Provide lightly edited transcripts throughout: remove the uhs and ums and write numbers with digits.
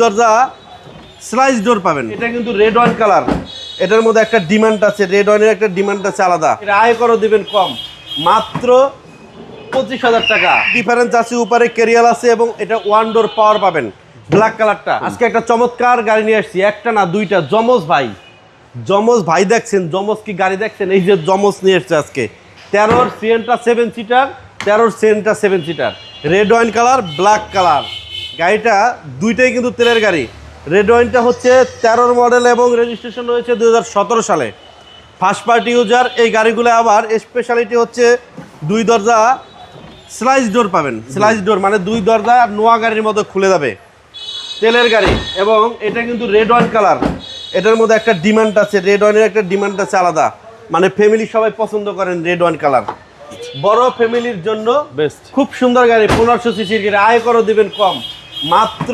দরজা স্লাইস ডোর পাবেন। এটা কিন্তু রেড ওয়াইন কালার, এটার মধ্যে একটা ডিমান্ড আছে, রেড ওয়াইনের একটা ডিমান্ড আছে আলাদা। এটা আয় করো দিবেন কম, মাত্র 25,000 টাকা। ডিফারেন্স আছে, উপরে ক্যারিয়াল আছে এবং এটা ওয়ান ডোর পাওয়ার পাবেন ব্ল্যাক কালারটা। আজকে একটা চমৎকার গাড়ি নিয়ে আসছি, একটা না দুইটা, জমজ ভাই দেখছেন, জমজ কি গাড়ি দেখছেন? এই যে জমজ নিয়ে এসছে আজকে 13 সিএনটা 7 seater, 13 সিএনটা 7 seater, red wine colour, black colour. গাড়িটা দুইটাই কিন্তু তেলের গাড়ি। রেড ওয়াইনটা হচ্ছে 13 মডেল এবং রেজিস্ট্রেশন হয়েছে 2017 সালে। First party user. এই গাড়িগুলো আবার স্পেশালিটি হচ্ছে 2 দরজা স্লাইস ডোর পাবেন। স্লাইস ডোর মানে 2 দরজা নোয়া গাড়ির মতো খুলে যাবে, তেলের গাড়ি। এবং এটা কিন্তু রেড ওয়াইন কালার, এটার মধ্যে একটা ডিমান্ড আছে, রেড ওয়াইনের একটা ডিমান্ড আছে আলাদা। মানে ফ্যামিলি সবাই পছন্দ করেন রেড ওয়াইন কালার, বড় ফ্যামিলির জন্য বেস্ট। খুব সুন্দর গাড়ি, 1500 সিসির গাড়ি, আয় করো দিবেন কম, মাত্র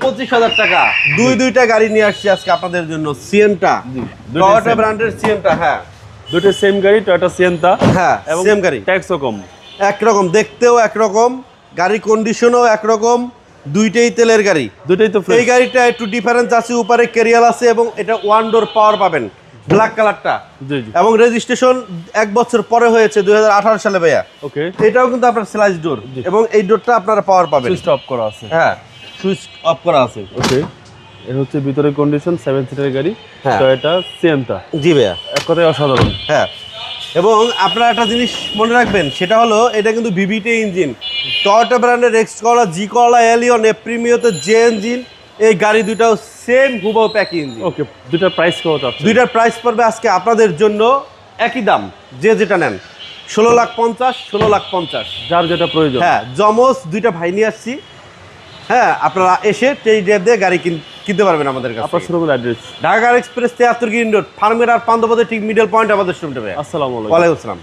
25,000 টাকা। দুইটা গাড়ি নিয়ে আসছি আজকে আপনাদের জন্য। সিয়েন্টা, টয়োটা ব্র্যান্ডের সিয়েন্টা। হ্যাঁ, দুটো সেম গাড়ি, টয়োটা সিয়েন্টা। হ্যাঁ, সেম গাড়ি, ট্যাক্সও কম, একরকম দেখতেও একরকম, গাড়ি কন্ডিশনও একরকম, দুইটাই তেলের গাড়ি, দুটোই তো। এই গাড়িটা একটু ডিফারেন্স আছে, উপরে ক্যারিয়াল আছে এবং এটা ওয়ান ডোর পাওয়ার পাবেন ব্ল্যাক কালারটা। এবং রেজিস্ট্রেশন 1 বছর পরে হয়েছে 2018 সালে ভাইয়া। ওকে, এটাও কিন্তু আপনার স্লাইস ডোর এবং এই ডোরটা আপনারা পাওয়ার পাবেন। সুইচ অফ করা আছে। হ্যাঁ, সুইচ অফ করা আছে। ওকে, এর হচ্ছে ভিতরে কন্ডিশন 7 সিটার গাড়ি, হ্যাঁ। টয়োটা সিয়েন্টা। জি ভাইয়া, এক কথায় অসাধারণ। হ্যাঁ, এবং আপনারা একটা জিনিস মনে রাখবেন, সেটা হলো এটা কিন্তু ভিভিটি ইঞ্জিন, টয়োটা ব্র্যান্ডের এক্স করলা, জি করলা, এলিয়ন, এপ্রিমিওতে যে ইঞ্জিন। এই গাড়ি দুটাও সেম হুবহু প্যাক ইঞ্জিন। ওকে, দুটার প্রাইস কত আছে? দুইটার প্রাইস পড়বে আজকে আপনাদের জন্য একই দাম, যে যেটা নেন 16,50,000, 16,50,000, যার যেটা প্রয়োজন। হ্যাঁ, জমজ দুইটা ভাই নিয়ে আসছি। হ্যাঁ, আপনারা এসে টেস্ট ড্রাইভ দিয়ে গাড়ি কিনতে পারবেন আমাদের কাছে। আপনার শোরুমের address? Dhaka express 73 green road, ফার্মের আর পান্থপথের ঠিক মিডল পয়েন্ট আমাদের শোরুমটা। আসসালামু আলাইকুম। ওয়ালাইকুম আসসালাম।